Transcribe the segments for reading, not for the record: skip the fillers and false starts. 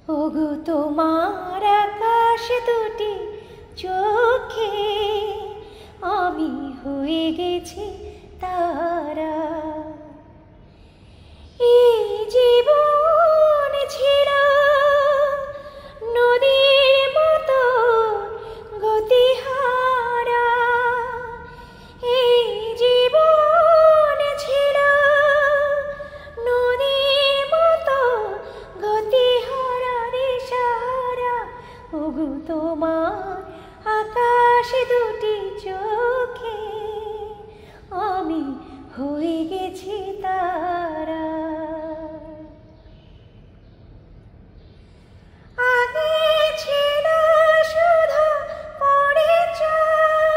ওগো তোমার আকাশ দুটি চোখে আমি হয়ে গেছি তারা। এই জীবন ছিল নদীর মতো গতিহারা, এই জীবন ছিল নদীর মতো গতিহারা দিশাহারা। ওগো তোমার আকাশ দুটি চোখে আমি হয়ে গেছি তারা। আগে ছিল শুধু পরিচয়,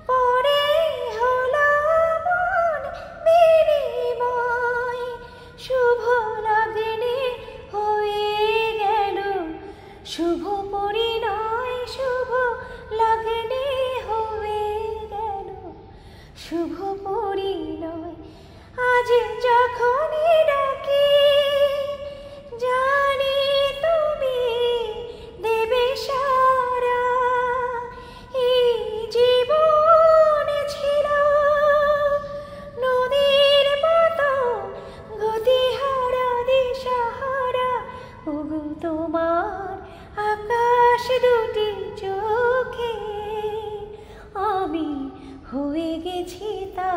পরে হলো মন বিনিময়। শুভ লগ্নে হয়ে গেল শুভ পরিণয়, শুভ লগ্নে হয়ে গেল শুভ পরিণয়। আজ যখনই ডাকি জানি তুমি দেবে সারা। এই জীবন ছিল নদীর মতো গতিহারা দিশাহারা। ওগো তোমার আকাশ দুটি চোখে আমি হয়ে গেছি তা।